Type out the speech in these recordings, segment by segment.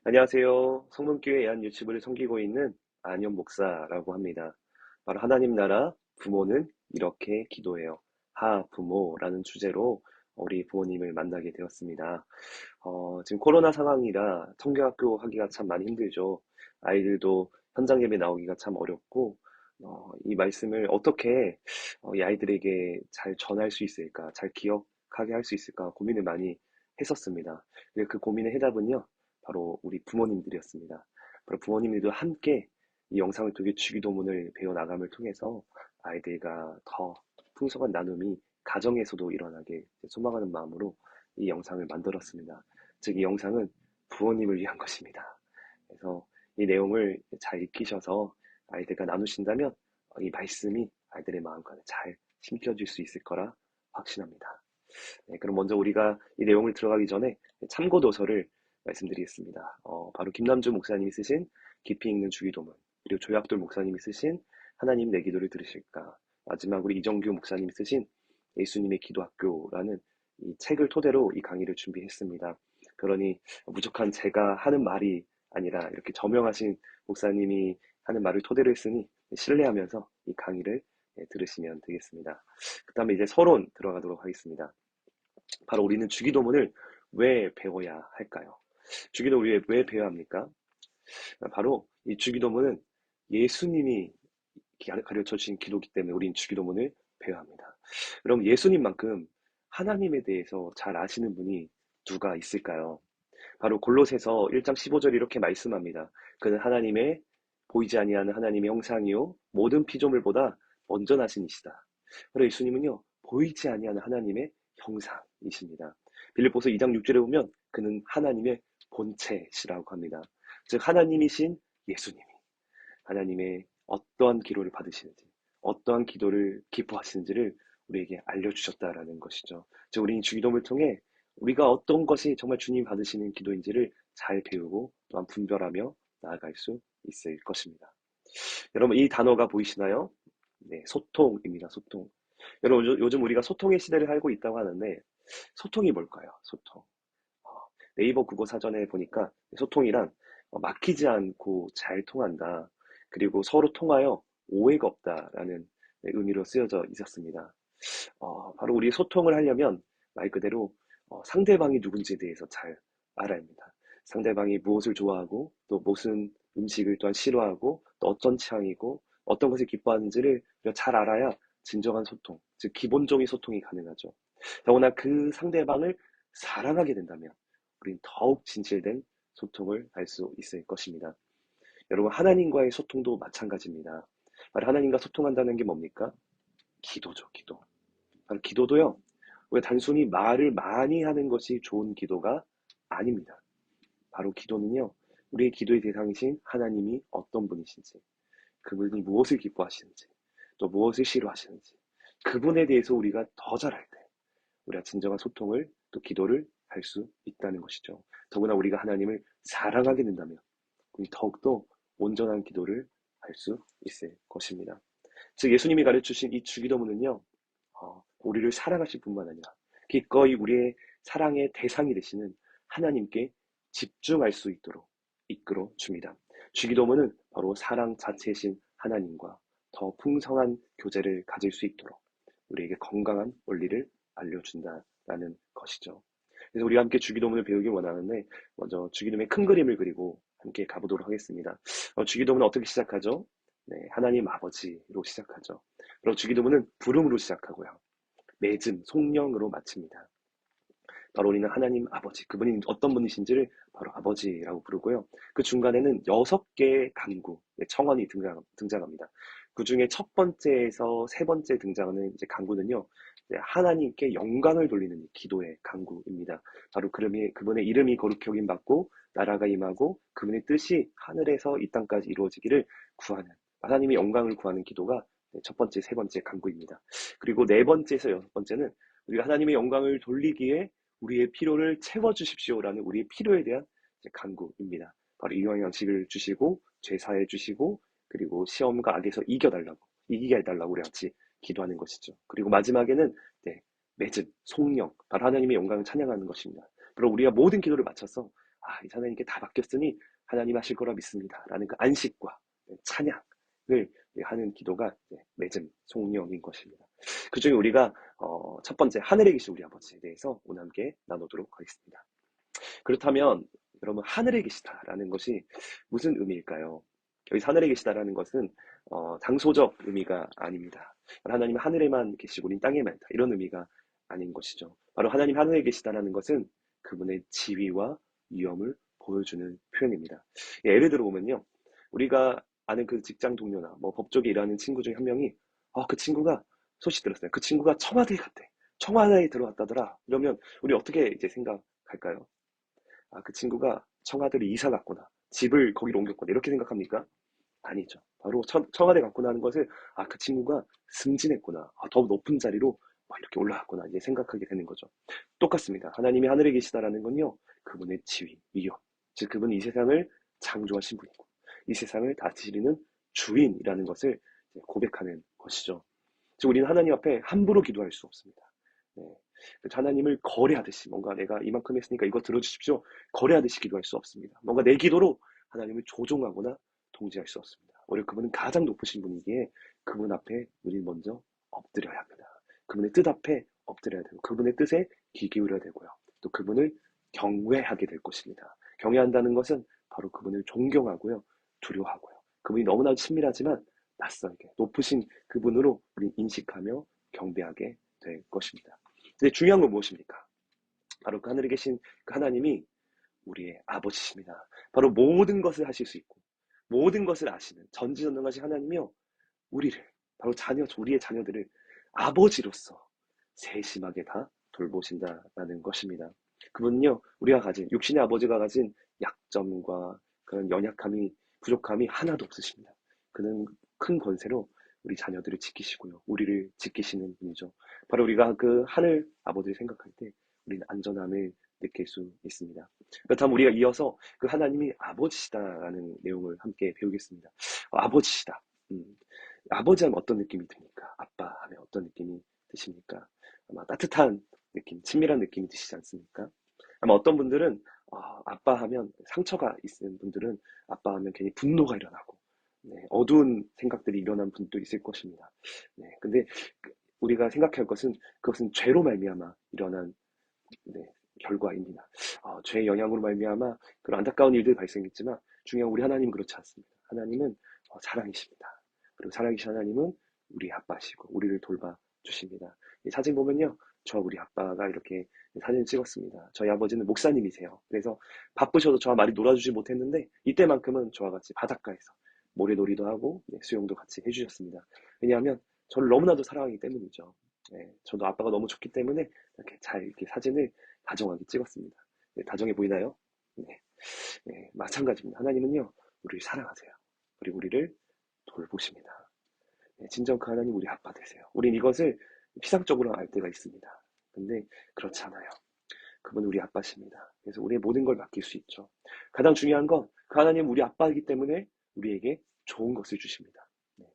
안녕하세요. 성문교회 애한 유치부를 섬기고 있는 안현 목사라고 합니다. 바로 하나님 나라 부모는 이렇게 기도해요. 하부모라는 주제로 우리 부모님을 만나게 되었습니다. 지금 코로나 상황이라 청교학교 하기가 참 많이 힘들죠. 아이들도 현장 예배 나오기가 참 어렵고, 이 말씀을 어떻게 이 아이들에게 잘 전할 수 있을까, 잘 기억하게 할 수 있을까 고민을 많이 했었습니다. 그 고민의 해답은요, 바로 우리 부모님들이었습니다. 바로 부모님들도 함께 이 영상을 통해 주기도문을 배워 나감을 통해서 아이들과 더 풍성한 나눔이 가정에서도 일어나게 소망하는 마음으로 이 영상을 만들었습니다. 즉, 이 영상은 부모님을 위한 것입니다. 그래서 이 내용을 잘 익히셔서 아이들과 나누신다면 이 말씀이 아이들의 마음간에 잘 심겨질 수 있을 거라 확신합니다. 네, 그럼 먼저 우리가 이 내용을 들어가기 전에 참고 도서를 말씀드리겠습니다. 바로 김남주 목사님이 쓰신 깊이 읽는 주기도문, 그리고 조약돌 목사님이 쓰신 하나님 내 기도를 들으실까, 마지막으로 이정규 목사님이 쓰신 예수님의 기도학교라는 이 책을 토대로 이 강의를 준비했습니다. 그러니 무조건 제가 하는 말이 아니라 이렇게 저명하신 목사님이 하는 말을 토대로 했으니 신뢰하면서 이 강의를 들으시면 되겠습니다. 그 다음에 이제 서론 들어가도록 하겠습니다. 바로 우리는 주기도문을 왜 배워야 할까요? 주기도문을 왜 배워야 합니까? 바로 이 주기도문은 예수님이 가르쳐 주신 기도이기 때문에 우리는 주기도문을 배워야 합니다. 그럼 예수님만큼 하나님에 대해서 잘 아시는 분이 누가 있을까요? 바로 골로새서 1장 15절 이렇게 말씀합니다. 그는 하나님의 보이지 아니하는 하나님의 형상이요 모든 피조물보다 먼저 나신 이시다. 바로 예수님은요 보이지 아니하는 하나님의 형상이십니다. 빌립보서 2장 6절에 보면 그는 하나님의 본체시라고 합니다. 즉 하나님이신 예수님이 하나님의 어떠한 기도를 받으시는지, 어떠한 기도를 기뻐하시는지를 우리에게 알려주셨다라는 것이죠. 즉, 우리는 주기도문을 통해 우리가 어떤 것이 정말 주님이 받으시는 기도인지를 잘 배우고 또한 분별하며 나아갈 수 있을 것입니다. 여러분, 이 단어가 보이시나요? 네, 소통입니다. 소통. 여러분, 요즘 우리가 소통의 시대를 살고 있다고 하는데 소통이 뭘까요? 소통. 어, 네이버 국어 사전에 보니까 소통이란 막히지 않고 잘 통한다. 그리고 서로 통하여 오해가 없다라는 의미로 쓰여져 있었습니다. 바로 우리 소통을 하려면 말 그대로 상대방이 누군지에 대해서 잘 알아야 합니다. 상대방이 무엇을 좋아하고 또 무슨 음식을 또한 싫어하고 또 어떤 취향이고 어떤 것을 기뻐하는지를 우리가 잘 알아야 진정한 소통, 즉 기본적인 소통이 가능하죠. 더구나 그 상대방을 사랑하게 된다면 우린 더욱 진실된 소통을 할 수 있을 것입니다. 여러분, 하나님과의 소통도 마찬가지입니다. 바로 하나님과 소통한다는 게 뭡니까? 기도죠, 기도. 바로 기도도요, 왜 단순히 말을 많이 하는 것이 좋은 기도가 아닙니다. 바로 기도는요, 우리의 기도의 대상이신 하나님이 어떤 분이신지, 그분이 무엇을 기뻐하시는지, 또 무엇을 싫어하시는지, 그분에 대해서 우리가 더 잘 알 때, 우리가 진정한 소통을 또 기도를 할 수 있다는 것이죠. 더구나 우리가 하나님을 사랑하게 된다면 우리 더욱더 온전한 기도를 할 수 있을 것입니다. 즉 예수님이 가르치신 이 주기도문은요, 우리를 사랑하실 뿐만 아니라 기꺼이 우리의 사랑의 대상이 되시는 하나님께 집중할 수 있도록 이끌어 줍니다. 주기도문은 바로 사랑 자체이신 하나님과 더 풍성한 교제를 가질 수 있도록 우리에게 건강한 원리를 알려준다라는 것이죠. 그래서 우리가 함께 주기도문을 배우길 원하는데 먼저 주기도문의 큰 그림을 그리고 함께 가보도록 하겠습니다. 주기도문은 어떻게 시작하죠? 네, 하나님 아버지로 시작하죠. 그리고 주기도문은 부름으로 시작하고요. 맺음, 송영으로 마칩니다. 바로 우리는 하나님 아버지, 그분이 어떤 분이신지를 바로 아버지라고 부르고요. 그 중간에는 6개의 간구, 청원이 등장합니다. 그 중에 첫 번째에서 세 번째 등장하는 이제 간구는요, 이제 하나님께 영광을 돌리는 기도의 간구입니다. 바로 그분의 이름이 거룩히 여김 받고 나라가 임하고 그분의 뜻이 하늘에서 이 땅까지 이루어지기를 구하는, 하나님의 영광을 구하는 기도가 첫 번째, 세 번째 간구입니다. 그리고 네 번째에서 여섯 번째는 우리가 하나님의 영광을 돌리기에 우리의 필요를 채워주십시오라는 우리의 필요에 대한 간구입니다. 바로 영양식을 주시고 죄 사해 주시고 그리고 시험과 악에서 이기게 해달라고 우리 같이 기도하는 것이죠. 그리고 마지막에는 맺음, 송영, 바로 하나님의 영광을 찬양하는 것입니다. 바로 우리가 모든 기도를 마쳐서 이제 하나님께 다 맡겼으니 하나님 하실 거라 믿습니다. 라는 그 안식과 찬양을 하는 기도가 맺은 성령인 것입니다. 그 중에 우리가 첫 번째 하늘에 계신 우리 아버지에 대해서 오늘 함께 나누도록 하겠습니다. 그렇다면 여러분, 하늘에 계시다라는 것이 무슨 의미일까요? 여기서 하늘에 계시다라는 것은 장소적 의미가 아닙니다. 하나님은 하늘에만 계시고 우린 땅에만 있다, 이런 의미가 아닌 것이죠. 바로 하나님 하늘에 계시다라는 것은 그분의 지위와 위엄을 보여주는 표현입니다. 예를 들어 보면요, 우리가 아는 그 직장 동료나 뭐 법조계 일하는 친구 중에 한 명이 그 친구가 소식 들었어요. 그 친구가 청와대에 갔대. 청와대에 들어왔다더라. 이러면 우리 어떻게 이제 생각할까요? 그 친구가 청와대로 이사 갔구나, 집을 거기로 옮겼구나, 이렇게 생각합니까? 아니죠. 바로 청와대 갔구나 하는 것을 그 친구가 승진했구나, 더 높은 자리로 막 이렇게 올라갔구나, 이제 생각하게 되는 거죠. 똑같습니다. 하나님이 하늘에 계시다라는 건요, 그분의 지위, 위엄, 즉 그분이 이 세상을 창조하신 분이고 이 세상을 다스리는 주인이라는 것을 이제 고백하는 것이죠. 즉 우리는 하나님 앞에 함부로 기도할 수 없습니다. 네. 하나님을 거래하듯이, 뭔가 내가 이만큼 했으니까 이거 들어주십시오, 거래하듯이 기도할 수 없습니다. 뭔가 내 기도로 하나님을 조종하거나 통제할 수 없습니다. 오히려 그분은 가장 높으신 분이기에 그분 앞에 우리는 먼저 엎드려야 합니다. 그분의 뜻 앞에 엎드려야 되고 그분의 뜻에 귀 기울여야 되고요. 또 그분을 경외하게 될 것입니다. 경외한다는 것은 바로 그분을 존경하고요, 두려워하고요. 그분이 너무나 친밀하지만 낯설게 높으신 그분으로 우리 인식하며 경배하게 될 것입니다. 근데 중요한 건 무엇입니까? 바로 그 하늘에 계신 그 하나님이 우리의 아버지십니다. 바로 모든 것을 하실 수 있고 모든 것을 아시는 전지전능하신 하나님이요, 우리를, 바로 우리의 자녀들을 아버지로서 세심하게 다 돌보신다라는 것입니다. 그분은요, 우리가 가진, 육신의 아버지가 가진 약점과 그런 연약함이, 부족함이 하나도 없으십니다. 그는 큰 권세로 우리 자녀들을 지키시고요, 우리를 지키시는 분이죠. 바로 우리가 그 하늘 아버지를 생각할 때 우리는 안전함을 느낄 수 있습니다. 그렇다면 우리가 이어서 그 하나님이 아버지시다라는 내용을 함께 배우겠습니다. 아버지시다. 아버지 하면 어떤 느낌이 듭니까? 아빠 하면 어떤 느낌이 드십니까? 아마 따뜻한 느낌, 친밀한 느낌이 드시지 않습니까? 아마 어떤 분들은 아빠 하면, 상처가 있는 분들은 아빠 하면 괜히 분노가 일어나고, 네, 어두운 생각들이 일어난 분도 있을 것입니다. 네, 근데 우리가 생각할 것은 그것은 죄로 말미암아 일어난, 네, 결과입니다. 죄의 영향으로 말미암아 그런 안타까운 일들이 발생했지만 중요한 우리 하나님은 그렇지 않습니다. 하나님은 사랑이십니다. 그리고 사랑이신 하나님은 우리 아빠시고 우리를 돌봐 주십니다. 이 사진 보면요, 저 우리 아빠가 이렇게 사진을 찍었습니다. 저희 아버지는 목사님이세요. 그래서 바쁘셔서 저와 많이 놀아주지 못했는데 이때만큼은 저와 같이 바닷가에서 모래놀이도 하고 수영도 같이 해주셨습니다. 왜냐하면 저를 너무나도 사랑하기 때문이죠. 네, 저도 아빠가 너무 좋기 때문에 이렇게 잘 이렇게 사진을 다정하게 찍었습니다. 네, 다정해 보이나요? 네, 네, 마찬가지입니다. 하나님은요, 우리를 사랑하세요. 그리고 우리를 돌보십니다. 네, 진정 그 하나님 우리 아빠 되세요. 우린 이것을 피상적으로 알 때가 있습니다. 근데 그렇지 않아요. 그분은 우리 아빠십니다. 그래서 우리의 모든 걸 맡길 수 있죠. 가장 중요한 건 그 하나님 우리 아빠이기 때문에 우리에게 좋은 것을 주십니다. 네.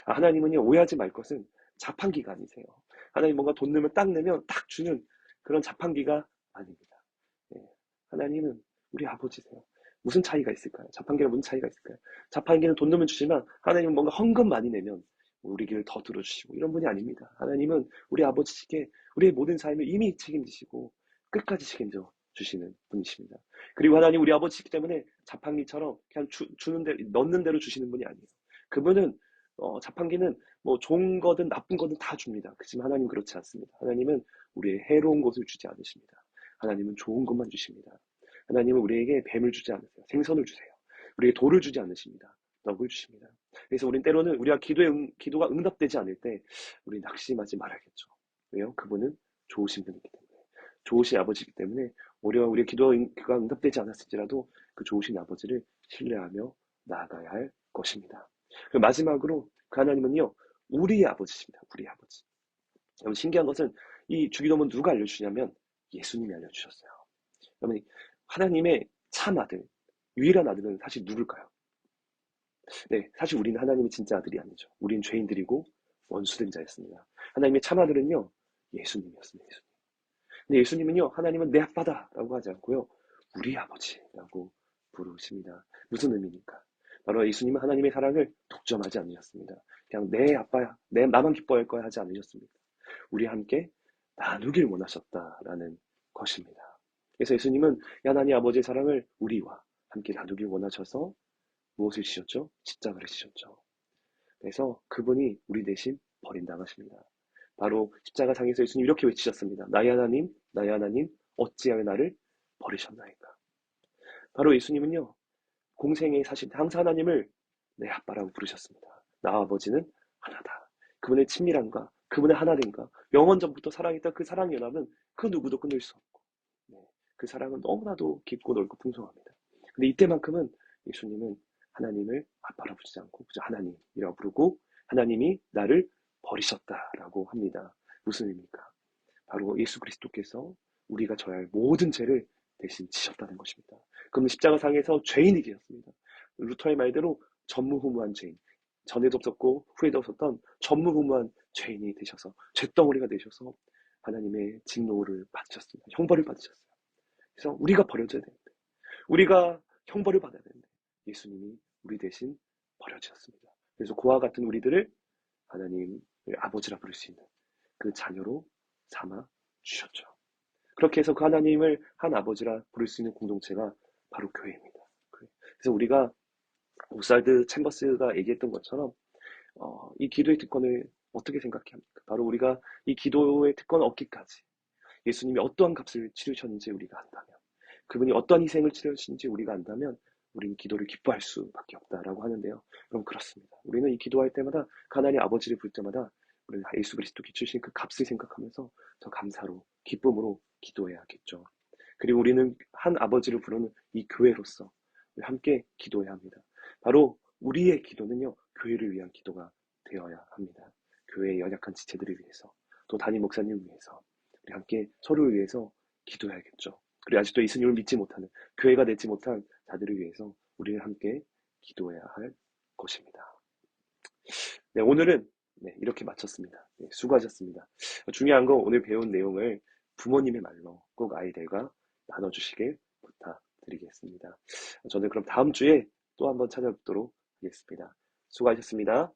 하나님은요, 오해하지 말 것은 자판기가 아니세요. 하나님 뭔가 돈 넣으면 딱 내면 딱 주는 그런 자판기가 아닙니다. 네. 하나님은 우리 아버지세요. 무슨 차이가 있을까요? 자판기랑 무슨 차이가 있을까요? 자판기는 돈 넣으면 주지만 하나님은 뭔가 헌금 많이 내면 우리 길을 더 들어주시고 이런 분이 아닙니다. 하나님은 우리 아버지께 우리의 모든 삶을 이미 책임지시고 끝까지 책임져 주시는 분이십니다. 그리고 하나님 우리 아버지이기 때문에 자판기처럼 그냥 주는 대로, 넣는 대로 주시는 분이 아니에요. 그분은 자판기는 뭐 좋은 거든 나쁜 거든 다 줍니다. 그렇지만 하나님은 그렇지 않습니다. 하나님은 우리의 해로운 것을 주지 않으십니다. 하나님은 좋은 것만 주십니다. 하나님은 우리에게 뱀을 주지 않으세요. 생선을 주세요. 우리에게 돌을 주지 않으십니다. 떡을 주십니다. 그래서 우린 때로는 우리가 기도가 응답되지 않을 때 우리 낙심하지 말아야겠죠. 왜요? 그분은 좋으신 분이기 때문에. 좋으신 아버지이기 때문에 오히려 우리의 기도가 응답되지 않았을지라도 그 좋으신 아버지를 신뢰하며 나아가야 할 것입니다. 그리고 마지막으로 그 하나님은요, 우리의 아버지십니다. 우리의 아버지. 여러분, 신기한 것은 이 주기도문 누가 알려주냐면 예수님이 알려주셨어요. 여러분, 하나님의 참 아들, 유일한 아들은 사실 누굴까요? 네, 사실 우리는 하나님의 진짜 아들이 아니죠. 우린 죄인들이고 원수된 자였습니다. 하나님의 참 아들은요, 예수님이었습니다. 예수님. 근데 예수님은요, 하나님은 내 아빠다라고 하지 않고요, 우리 아버지라고 부르십니다. 무슨 의미입니까? 바로 예수님은 하나님의 사랑을 독점하지 않으셨습니다. 그냥 내 아빠야, 나만 기뻐할 거야 하지 않으셨습니다. 우리 함께 나누길 원하셨다라는 것입니다. 그래서 예수님은 하나님 아버지의 사랑을 우리와 함께 나누길 원하셔서 무엇을 지셨죠? 십자가를 지셨죠. 그래서 그분이 우리 대신 버림당하십니다. 바로 십자가상에서 예수님 이렇게 외치셨습니다. 나의 하나님, 어찌하여 나를 버리셨나이까. 바로 예수님은요, 공생에 사실 항상 하나님을 내 아빠라고 부르셨습니다. 나와 아버지는 하나다. 그분의 친밀함과 그분의 하나됨과 영원 전부터 사랑했던 그 사랑의 연합은 그 누구도 끊을 수 없고, 네, 그 사랑은 너무나도 깊고 넓고 풍성합니다. 근데 이때만큼은 예수님은 하나님을 아빠라 부르지 않고 그저 하나님이라고 부르고 하나님이 나를 버리셨다라고 합니다. 무슨 의미입니까? 바로 예수 그리스도께서 우리가 져야 할 모든 죄를 대신 지셨다는 것입니다. 그럼 십자가상에서 죄인이 되었습니다. 루터의 말대로 전무후무한 죄인, 전에도 없었고 후에도 없었던 전무후무한 죄인이 되셔서 죄덩어리가 되셔서 하나님의 진노를 받으셨습니다. 형벌을 받으셨어요. 그래서 우리가 버려져야 되는데, 우리가 형벌을 받아야 되는데 예수님이 우리 대신 버려지셨습니다. 그래서 그와 같은 우리들을 하나님의 아버지라 부를 수 있는 그 자녀로 삼아 주셨죠. 그렇게 해서 그 하나님을 한 아버지라 부를 수 있는 공동체가 바로 교회입니다. 그래서 우리가 오살드 챔버스가 얘기했던 것처럼 이 기도의 특권을 어떻게 생각합니까? 바로 우리가 이 기도의 특권을 얻기까지 예수님이 어떠한 값을 치르셨는지 우리가 안다면, 그분이 어떠한 희생을 치르셨는지 우리가 안다면 우리는 기도를 기뻐할 수밖에 없다라고 하는데요. 그럼 그렇습니다. 우리는 이 기도할 때마다 하나님 아버지를 부를 때마다 우리는 예수 그리스도께 주신 그 값을 생각하면서 더 감사로 기쁨으로 기도해야겠죠. 그리고 우리는 한 아버지를 부르는 이 교회로서 함께 기도해야 합니다. 바로 우리의 기도는요, 교회를 위한 기도가 되어야 합니다. 교회의 연약한 지체들을 위해서, 또 담임 목사님을 위해서, 우리 함께 서로를 위해서 기도해야겠죠. 그리고 아직도 예수님을 믿지 못하는, 교회가 되지 못한 자들을 위해서 우리는 함께 기도해야 할 것입니다. 네, 오늘은 이렇게 마쳤습니다. 네, 수고하셨습니다. 중요한 건 오늘 배운 내용을 부모님의 말로 꼭 아이들과 나눠주시길 부탁드리겠습니다. 저는 그럼 다음 주에 또 한번 찾아뵙도록 하겠습니다. 수고하셨습니다.